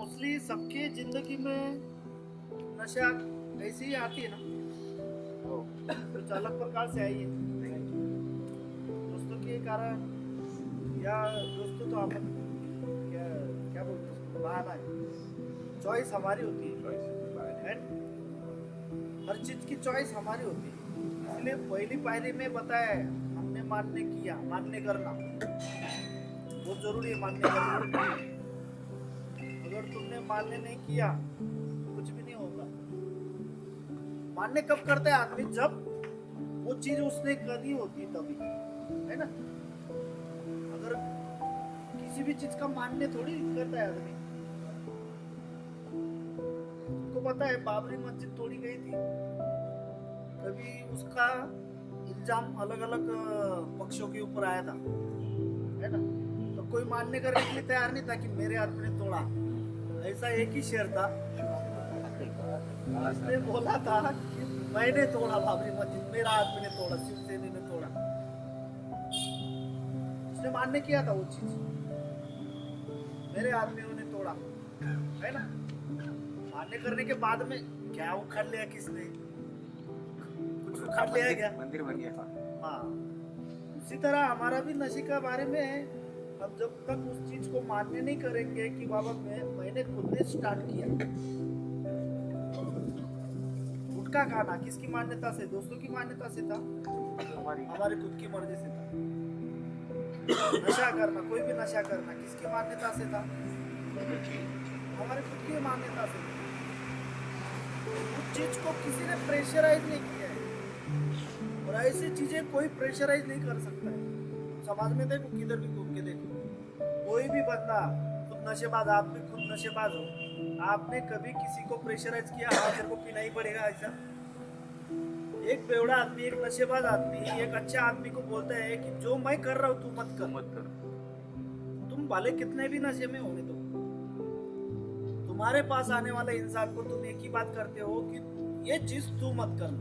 Mostly सबके जिंदगी में नशा ऐसी ही आती है ना, कुछ अलग प्रकार से आई है दोस्तों के कारण, या दोस्तों तो अपन क्या क्या बोलते हैं उसको, बहाना है। चॉइस हमारी होती है and हर चीज की चॉइस हमारी होती है। इसलिए पहली पायरी में बताया है, हमने मान्य करना बहुत जरूरी है। मान्य करना, अगर तुमने मान्य नहीं किया कुछ भी नहीं होगा। मान्य कब करता है आदमी, जब वो चीज उसने करी होती तभी, है ना। अगर किसी भी चीज का मान्य थोड़ी करता है आदमी। तुमको पता है बाबरी मस्जिद तोड़ी गई थी, कभी उसका इल्जाम अलग अलग पक्षों के ऊपर आया था, है ना। तो कोई मान्य करने के लिए तैयार नहीं था कि मेरे आदमी ने तोड़ा। ऐसा एक ही शेर था, उसने बोला था कि मैंने तोड़ा बाबरी मस्जिद, मेरा आदमी ने तोड़ा, शिवसेना ने तोड़ा। उसने मान्य किया था वो चीज, मेरे आदमियों ने तोड़ा, है ना। मान्य करने के बाद में क्या उखाड़ लिया किसने, कुछ उखाड़ लिया क्या, मंदिर बन गया। हाँ। उसी तरह हमारा भी नशे के बारे में है। हम जब तक उस चीज को मान्य नहीं करेंगे कि बाबा मैंने खुद ने स्टार्ट किया। गुटखा खाना किसकी मान्यता से, दोस्तों की मान्यता से था, हमारे खुद की मर्जी से था। नशा करना, कोई भी नशा करना किसकी मान्यता से था, हमारे खुद की मान्यता से। उस चीज को किसी ने प्रेशराइज नहीं किया है, और ऐसी चीजें कोई प्रेशराइज नहीं कर सकता है। समाज में देखो, किधर भी घूम के देखो, कोई भी बंदा खुद नशेबाज, आप भी खुद नशेबाज हो, आपने कभी किसी को प्रेशराइज किया हाँ तेरे को पीना ही पड़ेगा ऐसा। एक बेवड़ा आदमी, एक नशेबाज आदमी एक अच्छे आदमी को बोलता है कि जो मैं कर रहा हूँ तू मत कर। तुम भले कितने भी नशे में होने दो, तुम्हारे पास आने वाले इंसान को तुम एक ही बात करते हो कि ये चीज तू मत कर।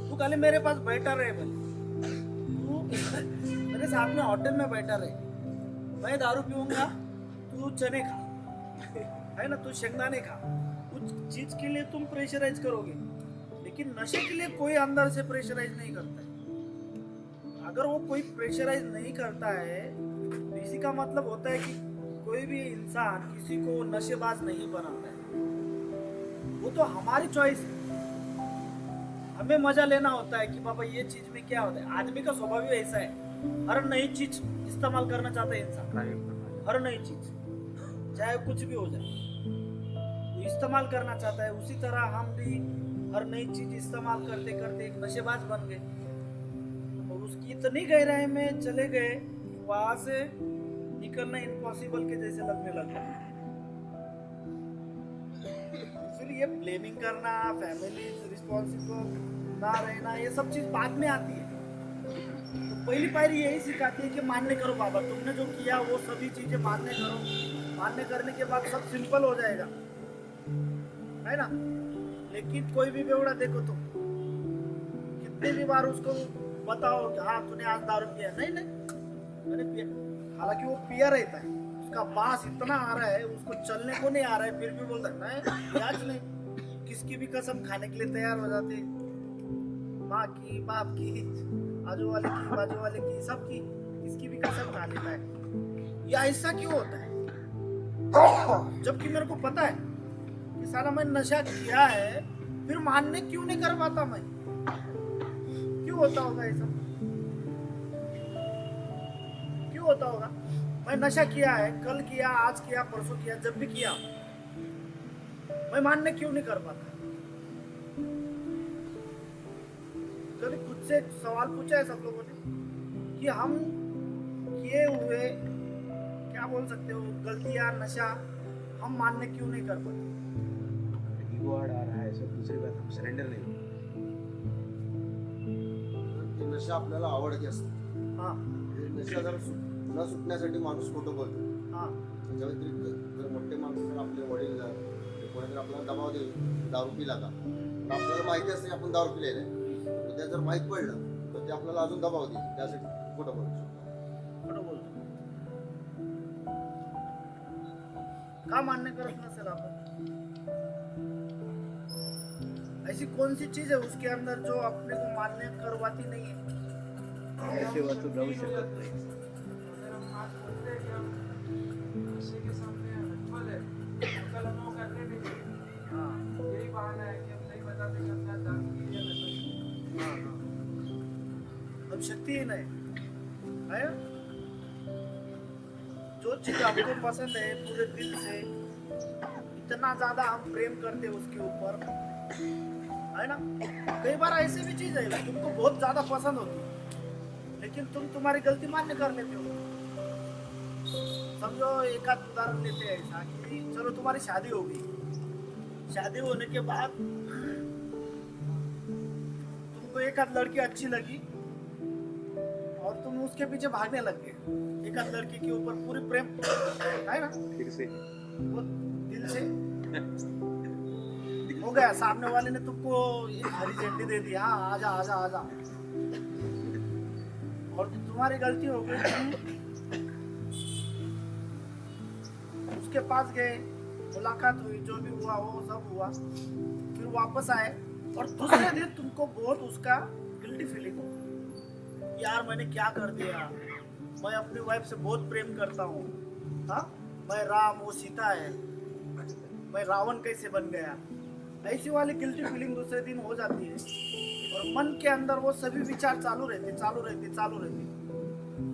तू खाली मेरे पास बैठा रहे, तू मेरे साथ में होटल में बैठा रहे, मैं दारू पीऊंगा, तू चने खा, है ना, तू शेंगदाने खा। उस चीज के लिए तुम प्रेशराइज करोगे, लेकिन नशे के लिए कोई अंदर से प्रेशराइज नहीं करता है। अगर वो कोई प्रेशराइज नहीं करता है तो इसी का मतलब होता है कि कोई भी इंसान किसी को नशेबाज नहीं बनाता है। वो तो हमारी चॉइस है, हमें मजा लेना होता है कि बाबा ये चीज में क्या होता है। आदमी का स्वभाव ही ऐसा है, हर नई चीज इस्तेमाल करना चाहता है इंसान, हर नई चीज चाहे कुछ भी हो जाए वो इस्तेमाल करना चाहता है। उसी तरह हम भी हर नई चीज इस्तेमाल करते करते एक नशेबाज बन गए, और उसकी इतनी गहराई में चले गए कि वहां से निकलना इम्पॉसिबल के जैसे लगने लगा। इसलिए ब्लेमिंग करना, फैमिली रिस्पॉन्सिबल ना रहना, ये सब चीज बाद में आती है। तो पहली पायरी यही सिखाती है कि मान्य करो बाबा, तुमने जो किया वो सभी चीजें मान्य करो। मान्य करने के बाद सब सिंपल हो जाएगा, है ना। लेकिन कोई भी बेवड़ा देखो तुम, कितने भी बार उसको बताओ कि हाँ तूने आज दारू पिया, नहीं मैंने पिया, हालांकि वो पिया रहता है, उसका बांस इतना आ रहा है, उसको चलने को नहीं आ रहा है, फिर भी बोलता है आज नहीं। किसकी भी कसम खाने के लिए तैयार हो जाते, माँ की, बाप की, आजू वाले की, बाजू वाले की, सबकी, किसकी भी कसम खा लेता है। या ऐसा क्यों होता है, जबकि मेरे को पता है कि साला मैं नशा किया है, फिर मानने क्यों नहीं कर पाता मैं, क्यों होता होगा ऐसा, क्यों होता होगा। मैं नशा किया है, कल किया, आज किया, परसों किया, जब भी किया, मैं मानने क्यों नहीं कर पाता। कभी खुद से सवाल पूछा है सब लोगों ने कि हम किए हुए, क्या बोल सकते हो, गलतियां, नशा हम मानने क्यों नहीं कर पाते। ईगो आ रहा है, सब दूसरी बात हम सरेंडर नहीं होते। नशा आपल्याला आवडते असते, हाँ नशा जर न सुटण्यासाठी माणूस खोटं बोलतो। हाँ त्याच्या व्यतिरिक्त जर मोठे माणूस, जर आपले वडील कोणी आपल्याला दबाव देईल दारू पिला का, तर आपल्याला माहिती असते आपण दारू पिलेला आहे, उद्या जर माहीत पडलं तर ते आपल्याला अजून दबाव देईल, त्यासाठी खोटं बोलतो. खोटं बोलतो। का मान्य करत नसेल आपण? ऐसी कौन सी चीज है उसके अंदर जो अपने को मान्य करवाती नहीं है? त्याशिवाय तू जाऊ शकत नाही. अगर हम आज बोलते हैं कि हम नशे के सामने अटपल है, तो कल हम वो करने नहीं देंगे. हाँ, यही बहाना है कि हम नहीं बताते कि अपना दारू पी या नशा किया. हाँ, हाँ. अब शक्ति ही नहीं है. जो चीज हमको पसंद है पूरे दिल से, इतना ज्यादा हम प्रेम करते हैं उसके ऊपर, है ना. कई बार ऐसी भी चीज है तुमको बहुत ज्यादा पसंद होती है, लेकिन तुम तुम्हारी गलती मान्य कर लेते हो. समझो एक आध उदाहरण लेते हैं ऐसा कि चलो तुम्हारी शादी हो गई. शादी होने के बाद तुमको एक आध लड़की अच्छी लगी और तुम उसके पीछे भागने लग गए. एक आध लड़की के ऊपर पूरी प्रेम है ना, फिर से वो दिल से हो गया. सामने वाले ने तुमको एक हरी झंडी दे दी, हाँ आजा आजा आजा, और तुम्हारी गलती हो गई. उसके पास गए, मुलाकात हुई, जो भी हुआ वो सब हुआ, फिर वापस आए और दूसरे दिन तुमको बहुत उसका गिल्टी फीलिंग हो, यार मैंने क्या कर दिया, मैं अपनी वाइफ से बहुत प्रेम करता हूँ. हाँ, मैं राम वो सीता है, मैं रावण कैसे बन गया. ऐसी वाली गिल्टी फीलिंग दूसरे दिन हो जाती है और मन के अंदर वो सभी विचार चालू रहते.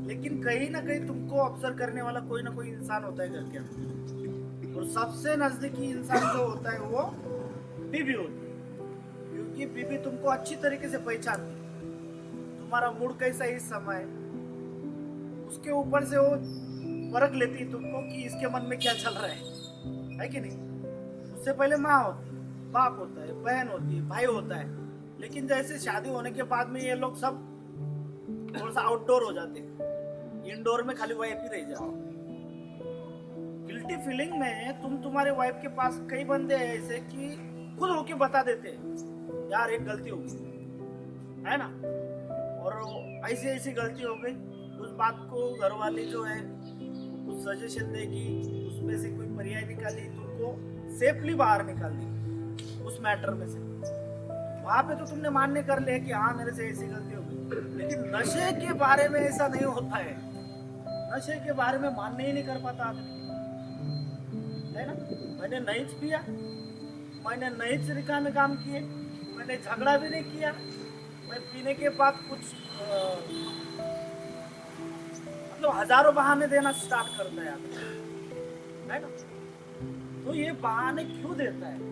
लेकिन कहीं ना कहीं तुमको ऑब्जर्व करने वाला कोई ना कोई इंसान होता है घर के अंदर, और सबसे नजदीकी इंसान जो होता है वो बीबी होती है. क्योंकि बीबी तुमको अच्छी तरीके से पहचानती है, तुम्हारा मूड कैसा है इस समय, उसके ऊपर से वो परख लेती है तुमको कि इसके मन में क्या चल रहा है कि नहीं. उससे पहले माँ होती है, बाप होता है, बहन होती है, भाई होता है. लेकिन जैसे शादी होने के बाद में ये लोग सब थोड़ा सा आउटडोर हो जाते हैं, इंडोर में खाली वाइफ ही रह जाते. गिल्टी फीलिंग में तुम तुम्हारे वाइफ के पास कई बंदे हैं ऐसे कि खुद होके बता देते हैं यार एक गलती हो गई है ना, और ऐसी ऐसी गलती हो गई. उस बात को घर वाले जो है कुछ सजेशन देगी, उसमें से कोई पर्याय निकाली, तुमको सेफली बाहर निकाल दी उस मैटर में से. वहां पे तो तुमने मान्य कर लिया कि हाँ मेरे से ऐसी गलती हो गई. लेकिन नशे के बारे में ऐसा नहीं होता है. नशे के बारे में मान्य ही नहीं कर पाता आदमी, है ना. मैंने नहीं पिया, मैंने नहीं तरीका में काम किए, मैंने झगड़ा भी नहीं किया, मैं पीने के बाद कुछ मतलब हजारों बहाने देना स्टार्ट करता है आदमी, है ना. तो ये बहाने क्यों देता है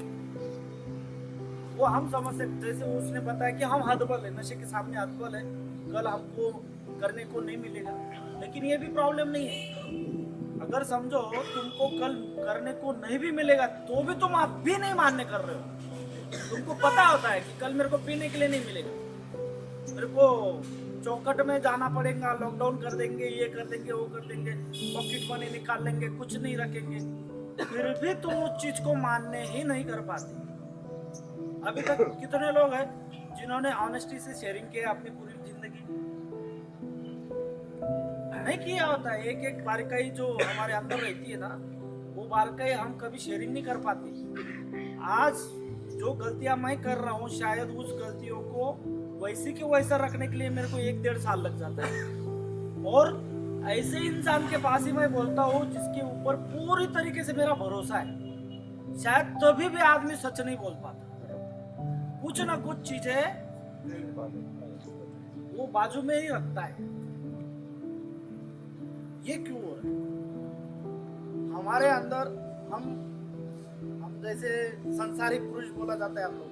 वो हम समझ सकते. जैसे उसने बताया कि हम हदबल है, नशे के सामने हदबल है, कल हमको करने को नहीं मिलेगा. लेकिन ये भी प्रॉब्लम नहीं है. अगर समझो तुमको कल करने को नहीं भी मिलेगा तो भी तुम अब भी नहीं मान्य कर रहे हो. तुमको पता होता है कि कल मेरे को पीने के लिए नहीं मिलेगा, मेरे को चौकट में जाना पड़ेगा, लॉकडाउन कर देंगे, ये कर देंगे, वो कर देंगे, पॉकेट मनी निकाल लेंगे, कुछ नहीं रखेंगे, फिर भी तुम उस चीज को मानने ही नहीं कर पाते. अभी तक कितने लोग हैं जिन्होंने ऑनेस्टी से शेयरिंग किया अपनी पूरी जिंदगी? नहीं किया होता है. एक एक बारीकाई जो हमारे अंदर रहती है ना, वो बारीकाई हम कभी शेयरिंग नहीं कर पाते. आज जो गलतियां मैं कर रहा हूँ, शायद उस गलतियों को वैसे के वैसा रखने के लिए मेरे को 1-1.5 साल लग जाता है. और ऐसे इंसान के पास ही मैं बोलता हूँ जिसके ऊपर पूरी तरीके से मेरा भरोसा है. शायद तभी भी आदमी सच नहीं बोल पाता. कुछ ना कुछ चीजें वो बाजू में ही रखता है. ये क्यों हो रहा है हमारे अंदर? हम जैसे संसारिक पुरुष बोला जाता है हम लोग,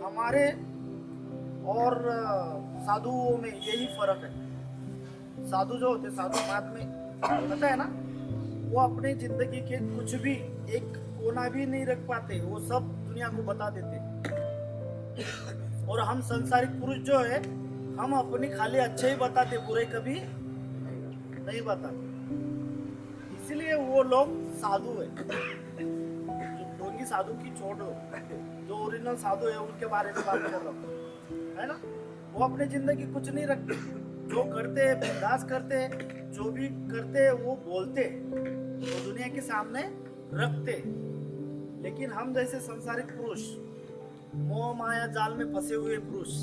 हमारे और साधुओं में यही फर्क है. साधु जो होते, साधु महात्मे पता है ना, वो अपनी जिंदगी के कुछ भी एक कोना भी नहीं रख पाते, वो सब दुनिया को बता देते. और हम संसारिक पुरुष जो है, हम अपनी खाली अच्छे ही बताते, बुरे कभी नहीं बताते. इसलिए वो लोग साधु है. ढोंगी साधु की छोड़ो, जो ओरिजिनल साधु है उनके बारे में बात कर रहा हूँ, है ना. वो अपनी जिंदगी कुछ नहीं रखते, जो करते हैं बिंदास करते हैं, जो भी करते हैं वो बोलते हैं, तो दुनिया के सामने रखते, लेकिन हम जैसे संसारिक पुरुष, मोह माया जाल में फंसे हुए पुरुष,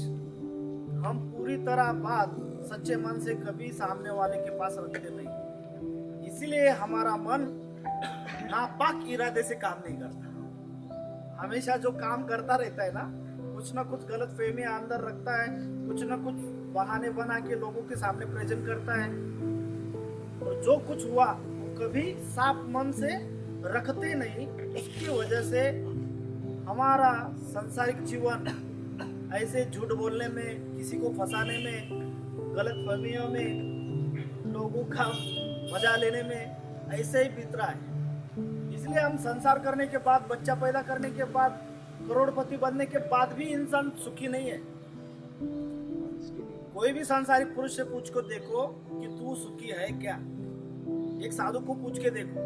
हम पूरी तरह बात सच्चे मन से कभी सामने वाले के पास रखते नहीं। इसीलिए हमारा मन नापाक इरादे से काम नहीं करता। हमेशा जो काम करता रहता है ना कुछ गलत फहमी अंदर रखता है, कुछ ना कुछ बहाने बना के लोगों के सामने प्रेजेंट करता है, और जो कुछ हुआ वो कभी साफ मन से रखते नहीं। इसकी वजह से हमारा सांसारिक जीवन ऐसे झूठ बोलने में, किसी को फंसाने में, गलत फहमियों में, लोगों का मजा लेने में ऐसे ही बीत रहा है। इसलिए हम संसार करने के बाद, बच्चा पैदा करने के बाद, करोड़पति बनने के बाद भी इंसान सुखी नहीं है। कोई भी सांसारिक पुरुष से पूछ को देखो कि तू सुखी है क्या। एक साधु को पूछ के देखो,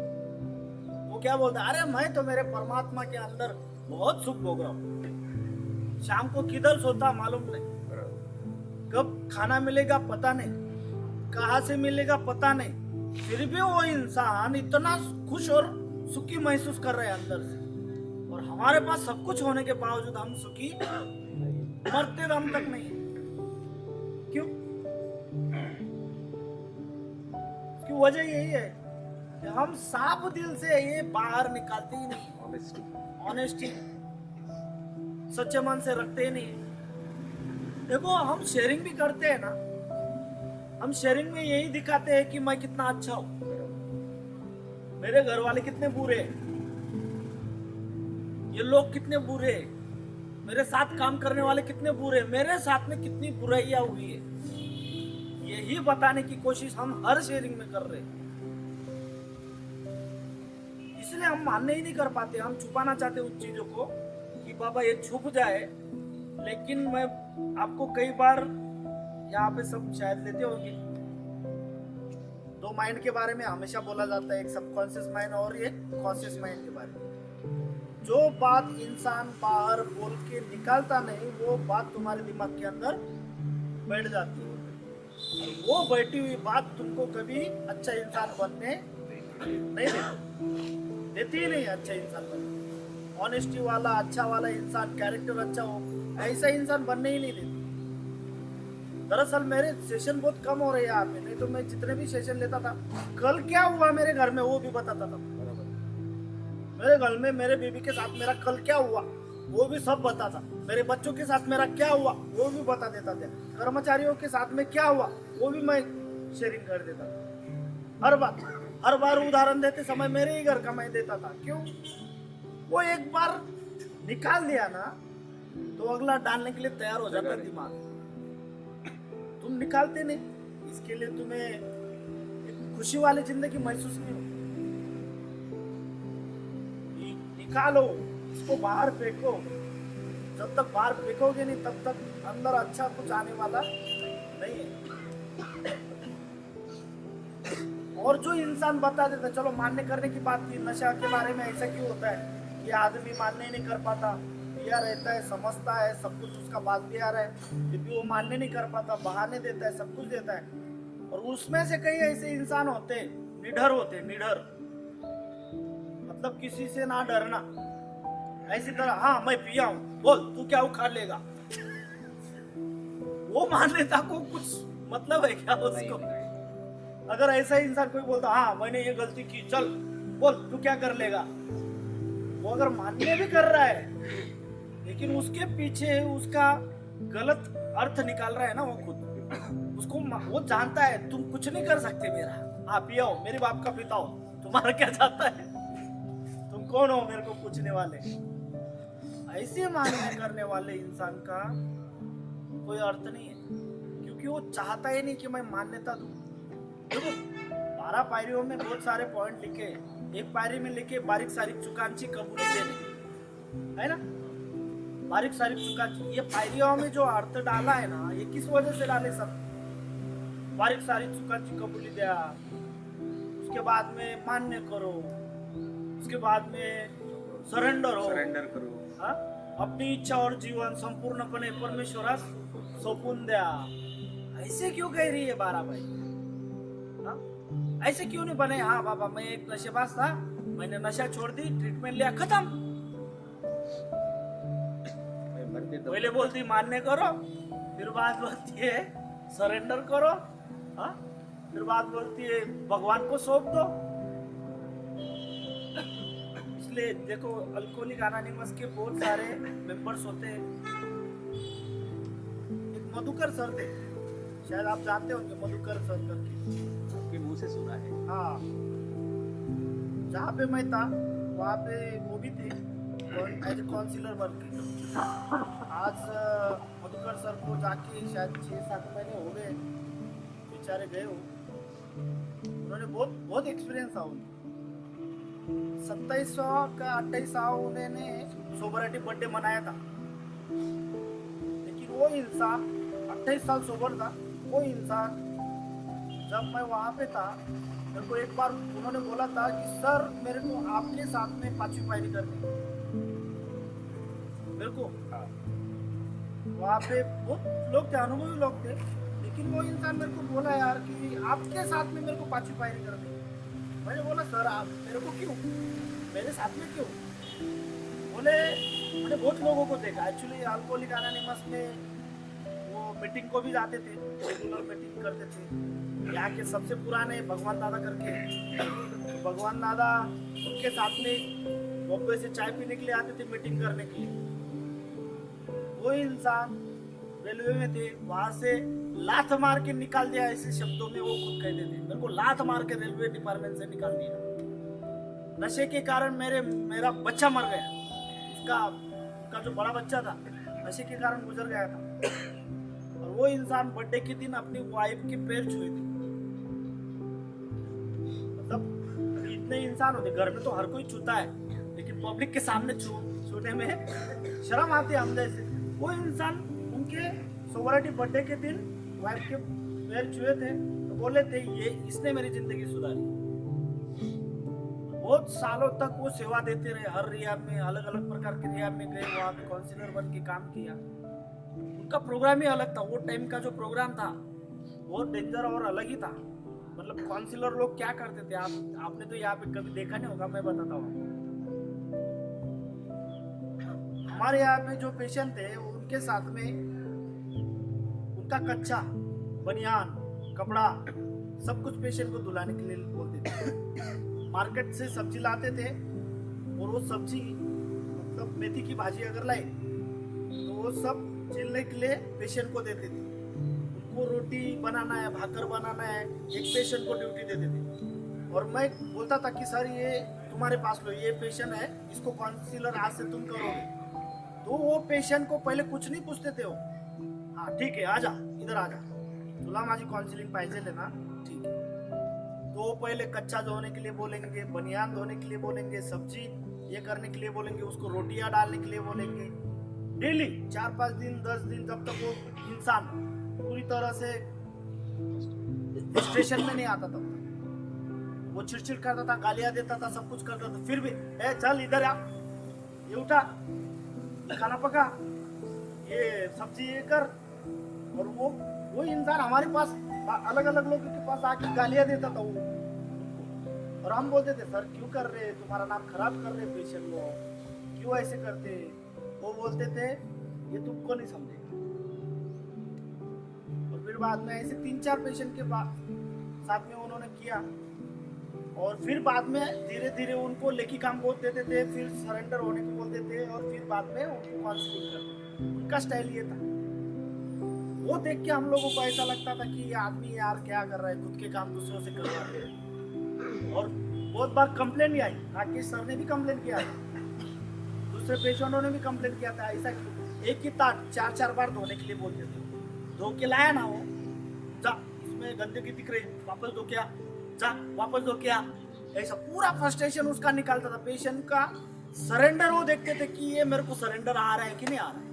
वो क्या बोलता है, अरे मैं तो मेरे परमात्मा के अंदर बहुत सुख भोग रहा हूँ। शाम को किधर सोता मालूम नहीं, कब खाना मिलेगा पता नहीं, कहाँ से मिलेगा पता नहीं, फिर भी वो इंसान इतना खुश और सुखी महसूस कर रहे हैं अंदर से। और हमारे पास सब कुछ होने के बावजूद हम सुखी मरते दम तक नहीं है। क्यों? इसकी वजह यही है कि हम साफ दिल से ये बाहर निकालते ही नहीं। ऑनेस्टी सच्चे मन से रखते ही नहीं। देखो, हम शेयरिंग भी करते हैं ना, हम शेयरिंग में यही दिखाते हैं कि मैं कितना अच्छा हूं, मेरे घर वाले कितने बुरे हैं, ये लोग कितने बुरे हैं, मेरे साथ काम करने वाले कितने बुरे हैं, मेरे साथ में कितनी बुराइयां हुई है, यही बताने की कोशिश हम हर शेयरिंग में कर रहे हैं। इसलिए हम मानने ही नहीं कर पाते, हम छुपाना चाहते उन चीजों को कि बाबा ये छुप जाए। लेकिन मैं आपको कई बार यहाँ पे सब शायद लेते होंगे, दो माइंड के बारे में हमेशा बोला जाता है, एक सबकॉन्शियस माइंड और एक कॉन्शियस माइंड के बारे में। जो बात इंसान बाहर बोल के निकालता नहीं, वो बात तुम्हारे दिमाग के अंदर बैठ जाती है, और वो बैठी हुई बात तुमको कभी अच्छा इंसान बनने नहीं देती ही नहीं। अच्छा इंसान बनने, ऑनेस्टी वाला, अच्छा वाला इंसान, कैरेक्टर अच्छा हो, ऐसा इंसान बनने ही नहीं देती। दरअसल मेरे सेशन बहुत कम हो रहे हैं यहाँ पे, नहीं तो मैं जितने भी सेशन लेता था, कल क्या हुआ मेरे घर में वो भी बताता था। मेरे घर में मेरे बीबी के साथ मेरा कल क्या हुआ वो भी सब बताता, मेरे बच्चों के साथ मेरा क्या हुआ वो भी बता देता था, कर्मचारियों के साथ में क्या हुआ वो भी मैं शेयरिंग कर देता था। हर बार उदाहरण देते समय मेरे ही घर का मैं देता था। क्यों? वो एक बार निकाल दिया ना तो अगला डालने के लिए तैयार हो जाता दिमाग। तुम निकालते नहीं, इसके लिए तुम्हें एक खुशी वाली जिंदगी महसूस नहीं होती। निकालो, इसको बाहर फेंको। जब तक बाहर फेंकोगे नहीं तब तक अंदर अच्छा कुछ आने वाला नहीं है। और जो इंसान बता देता, चलो मान्य करने की बात थी, नशा के बारे में ऐसा क्यों होता है कि आदमी मानने ही नहीं कर पाता, पिया रहता है, समझता है, सब कुछ उसका बात भी आ रहा है, फिर भी वो मानने नहीं कर पाता, बहाने देता है, सब कुछ देता है। और उसमें से कई ऐसे इंसान होते, निडर होते, निडर मतलब किसी से ना डरना, ऐसी तरह, हाँ मैं पिया हूं, बोल तू क्या उखाड़ लेगा। वो मान्यता को कुछ मतलब है क्या उसको? अगर ऐसा इंसान कोई बोलता, हाँ मैंने ये गलती की, चल बोल तू क्या कर लेगा, वो अगर मानने भी कर रहा है लेकिन उसके पीछे उसका गलत अर्थ निकाल रहा है ना वो खुद, उसको वो जानता है तुम कुछ नहीं कर सकते मेरा, हाँ पिया हो, मेरे बाप का पिता हो, तुम्हारा क्या जाता है, तुम कौन हो मेरे को पूछने वाले। ऐसे मानने करने वाले इंसान का कोई अर्थ नहीं है, क्योंकि वो चाहता ही नहीं कि मैं मान्यता दूं। देखो 12 पायरियों में बहुत सारे पॉइंट लिखे, एक पायरी में लिखे बारीक सारीक चुकांची कबूली देने, है ना, बारीक सारीक चुकांची। ये पायरियों में जो अर्थ डाला है ना, ये किस वजह से डाले सब? बारीक सारीक चुकांची कबूली दिया, उसके बाद में मान्य करो, उसके बाद में सरेंडर करो, हाँ? अपनी इच्छा और जीवन संपूर्णपणे परमेश्वरास सोपून द्या। ऐसे क्यों कह रही है 12 भाई? हाँ? ऐसे क्यों नहीं बने, हाँ बाबा मैं एक नशेबाज था, मैंने नशा छोड़ दी, ट्रीटमेंट लिया, खत्म। भाई मरते तो पहले बोलती मान्य करो, फिर बात बोलती है सरेंडर करो, हाँ, फिर बात बोलती है भगवान को सौंप दो। इसलिए देखो अल्कोहलिक अनोनिमस के बहुत सारे मेंबर्स होते हैं। एक मधुकर सर थे, शायद आप जानते होंगे मधुकर सर करके। आपके मुंह से सुना है। हाँ, जहाँ पे मैं था वहाँ पे वो भी थे एज ए काउंसिलर बन के। आज मधुकर सर को जाके शायद 6-7 महीने हो गए, बेचारे गए हो। उन्होंने बहुत एक्सपीरियंस था उनको। 2700 का 2800 उन्होंने सोबरिटी बर्थडे मनाया था, लेकिन वो इंसान 28 साल सोबर था। वो इंसान जब मैं वहाँ पे था, मेरे को एक बार उन्होंने बोला था कि सर मेरे को आपके साथ में 5वीं पायरी करनी है। मेरे को वहाँ पे बहुत लोग थे, अनुभवी लोग थे, लेकिन वो इंसान मेरे को बोला यार कि आपके साथ में मेरे को 5वीं पायरी करनी है। मैंने बोला सर आप मेरे को क्यों, मेरे साथ में क्यों? बोले मैंने बहुत लोगों को देखा। एक्चुअली अल्कोहलिक अनोनिमस में वो मीटिंग को भी जाते थे, रेगुलर मीटिंग करते थे। यहाँ के सबसे पुराने भगवान दादा करके, तो भगवान दादा उनके साथ में बॉम्बे से चाय पीने के लिए आते थे, मीटिंग करने के लिए। वो इंसान रेलवे में थे, वहां से लात मार के निकाल दिया, ऐसे शब्दों में वो खुद कहते थे। मेरे को लात मार के रेलवे डिपार्टमेंट से निकाल दिया। नशे के कारण मेरा बच्चा मर गया। उसका जो बड़ा बच्चा था नशे के कारण गुजर गया था। और वो इंसान बर्थडे के दिन अपनी वाइफ के पैर छुए थे। मतलब इतने इंसान होते, घर में तो हर कोई छूता है, लेकिन पब्लिक के सामने छूने में शर्म आती है हम जैसे। वो इंसान उनके सोवरिटी बर्थडे के दिन वाइफ के पैर छुए थे, तो बोले थे ये इसने मेरी जिंदगी सुधारी। बहुत सालों तक वो सेवा देते रहे, हर रियाब में अलग अलग प्रकार के रियाब में गए, वहाँ पे काउंसिलर बन के काम किया। उनका प्रोग्राम ही अलग था। वो टाइम का जो प्रोग्राम था बहुत डेंजर और अलग ही था। मतलब काउंसिलर लोग क्या करते थे, आपने तो यहाँ पे कभी देखा नहीं होगा, मैं बताता हूँ। हमारे यहाँ पे जो पेशेंट थे उनके साथ में उनका कच्चा बनियान कपड़ा सब कुछ पेशेंट को धुलाने के लिए बोलते थे। मार्केट से सब्जी लाते थे और वो सब्जी मतलब मेथी की भाजी अगर लाई तो वो सब छिलने के लिए पेशेंट को देते थे। उनको रोटी बनाना है, भाकर बनाना है, एक पेशेंट को ड्यूटी देते थे। और मैं बोलता था कि सर ये तुम्हारे पास लो, ये पेशेंट है, इसको काउंसिलर आज से तुम करोगे। तो वो पेशेंट को पहले कुछ नहीं पूछते थे वो, हाँ ठीक है आजा, इधर आजा, तुला माझी काउंसिलिंग पाहिजे लेना, ठीक है। तो वो पहले कच्चा धोने के लिए बोलेंगे, बनियान धोने के लिए बोलेंगे, सब्जी ये करने के लिए बोलेंगे, उसको रोटियां डालने के लिए बोलेंगे। डेली 4-5 दिन 10 दिन जब तक वो इंसान पूरी तरह से स्टेशन में नहीं आता था, वो चिड़चिड़ करता था, गालियां देता था, सब कुछ करता था, फिर भी ए चल इधर आ, ये उठा, खाना पका, ये सब्जी ये कर। और वो इंसान हमारे पास अलग अलग लोगों के पास आके गालियां देता था वो। और हम बोलते थे सर क्यों कर रहे, तुम्हारा नाम खराब कर रहे पेशेंट लोग, क्यों ऐसे करते। वो बोलते थे ये तुमको नहीं समझेगा। और फिर बाद में ऐसे 3-4 पेशेंट के साथ में उन्होंने किया। और फिर बाद में धीरे धीरे उनको लेखी काम बोल देते थे, फिर सरेंडर होने को बोलते थे, और फिर बाद में उनको काउंसलिंग करते। उनका स्टाइल ये था। वो देख के हम लोगों को ऐसा लगता था कि ये आदमी यार क्या कर रहा है, खुद के काम दूसरों से करवा रहे हैं। और बहुत बार कंप्लेन भी आई, राकेश सर ने भी कंप्लेन किया, दूसरे पेशेंटों ने भी कंप्लेन किया था, ऐसा क्यों एक ही ताट 4-4 बार धोने के लिए बोलते थे। धो के लाया ना वो, जा इसमें गंदगी दिख रही, वापस धो के आ, जा वापस धो के आ, ऐसा पूरा फ्रस्ट्रेशन उसका निकालता था। पेशेंट का सरेंडर वो देखते थे कि ये मेरे को सरेंडर आ रहा है कि नहीं आ रहा है।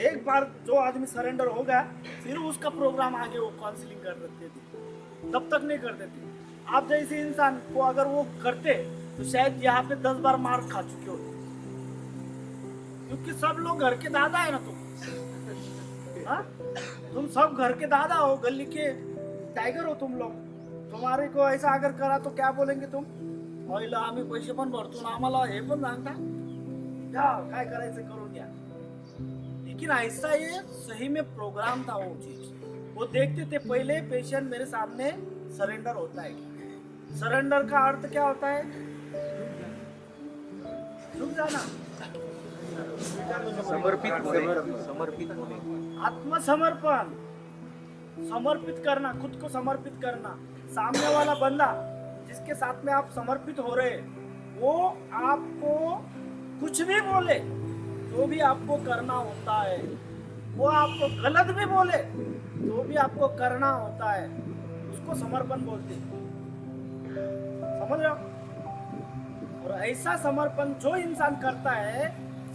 एक बार जो आदमी सरेंडर हो गया फिर उसका प्रोग्राम आगे वो काउंसलिंग कर देते थे, तब तक नहीं करते थे। आप जैसे इंसान को अगर वो करते तो शायद यहाँ पे 10 बार मार खा चुके होते, क्योंकि सब लोग घर के दादा है ना। तुम सब घर के दादा हो, गली के टाइगर हो तुम लोग। तुम्हारे को ऐसा अगर करा तो क्या बोलेंगे तुम? पहिलं आम्ही पैसे पण भरतो ना, आम्हाला हे पण सांगता या काय करायचं करून घ्या. लेकिन ऐसा ये सही में प्रोग्राम था वो चीज. वो देखते थे पहले पेशेंट मेरे सामने सरेंडर होता है. सरेंडर का अर्थ क्या होता है? रुक जाना. समर्पित होने. आत्मसमर्पण, समर्पित करना, खुद को समर्पित करना. सामने वाला बंदा जिसके साथ में आप समर्पित हो रहे, वो आपको कुछ भी बोले, जो भी आपको करना होता है, वो आपको गलत भी बोले, जो भी आपको करना होता है, उसको समर्पण बोलते हैं. समझ रहे हो? और ऐसा समर्पण जो इंसान करता है,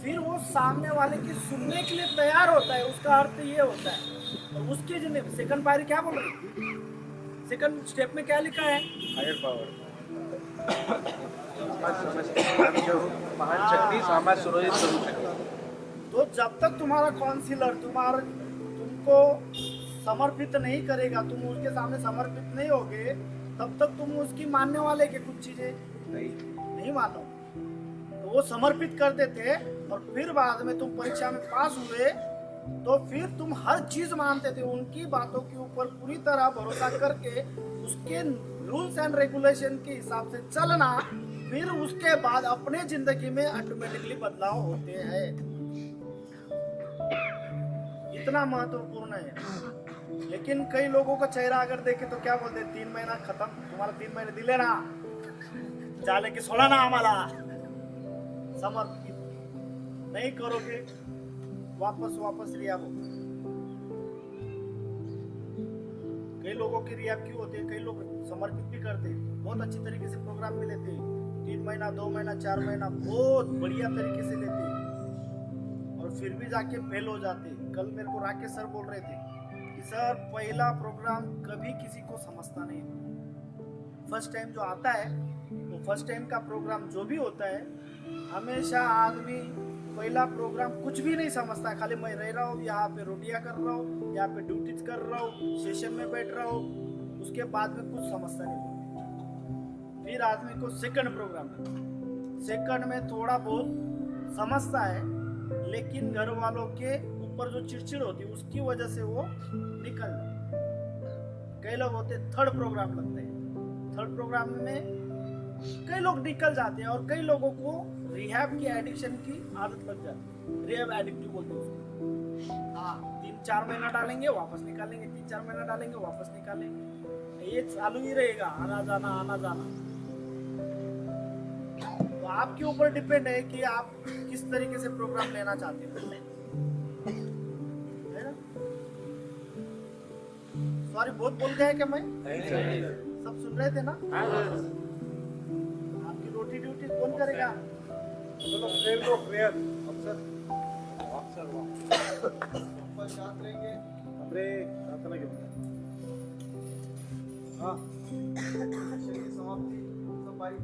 फिर वो सामने वाले की सुनने के लिए तैयार होता है. उसका अर्थ ये होता है. और उसके जिन्हें सेकंड पायरी क्या बोल रही, सेकंड स्टेप में क्या लिखा है? Higher power. महान शक्ति समाज सुरक्षित करू शकते. तो जब तक तुम्हारा काउंसिलर तुमको समर्पित नहीं करेगा, तुम उसके सामने समर्पित नहीं होगे, तब तक तुम उसकी मानने वाले के कुछ चीजें नहीं मानो. तो वो समर्पित कर देते और फिर बाद में तुम परीक्षा में पास हुए तो फिर तुम हर चीज मानते थे. उनकी बातों के ऊपर पूरी तरह भरोसा करके उसके रूल्स एंड रेगुलेशन के हिसाब से चलना, फिर उसके बाद अपने जिंदगी में ऑटोमेटिकली बदलाव होते हैं. इतना महत्वपूर्ण है. लेकिन कई लोगों का चेहरा अगर देखे तो क्या बोलते हैं, 3 महीना खत्म, तुम्हारा 3 महीने दिले ना, जाले की सोला ना आम्हाला. समर्पित नहीं करोगे, वापस रियाब हो. कई लोगों की रियाब क्यों होती है? कई लोग समर्पित भी करते हैं, बहुत अच्छी तरीके से प्रोग्राम में लेते हैं, 3 महीना 2 महीना 4 महीना बहुत बढ़िया तरीके से लेते हैं, और फिर भी जाके फेल हो जाते हैं. कल मेरे को राकेश सर बोल रहे थे कि सर पहला प्रोग्राम कभी किसी को समझता नहीं. फर्स्ट टाइम जो आता है, वो फर्स्ट टाइम का प्रोग्राम जो भी होता है, हमेशा आदमी पहला प्रोग्राम कुछ भी नहीं समझता. खाली मैं रह रहा हूँ यहाँ पे, रोटियां कर रहा हूँ, यहाँ पे ड्यूटीज कर रहा हूँ, सेशन में बैठ रहा हूँ, उसके बाद में कुछ समझता नहीं. फिर आदमी को सेकंड प्रोग्राम, सेकंड में थोड़ा बहुत समझता है, लेकिन घर वालों के ऊपर जो चिड़चिड़ होती है उसकी वजह से वो निकल जाते. कई लोग होते थर्ड प्रोग्राम लगते हैं. थर्ड प्रोग्राम में कई लोग निकल जाते हैं और कई लोगों को रिहैब की एडिक्शन की आदत लग जाती है. रिहैब एडिक्टिव बोलते हैं उसको. हाँ, 3-4 महीना डालेंगे वापस निकालेंगे, 3-4 महीना डालेंगे वापस निकालेंगे, ये चालू ही रहेगा, आना जाना. तो आपके ऊपर डिपेंड है कि आप किस तरीके से प्रोग्राम लेना चाहते हो. है ना? सॉरी, बहुत बोल गया क्या मैं? सब सुन रहे थे ना? आपकी रोटी ड्यूटी कौन करेगा? चलो प्रेयर लो, प्रेयर. अफसर शांत रहेंगे. हमरे प्रार्थना घेऊन हाँ. सेशन की समाप्ति. सफाई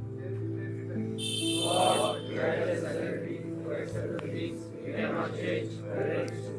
Lord, grant us liberty, for the things we cannot change, courage, to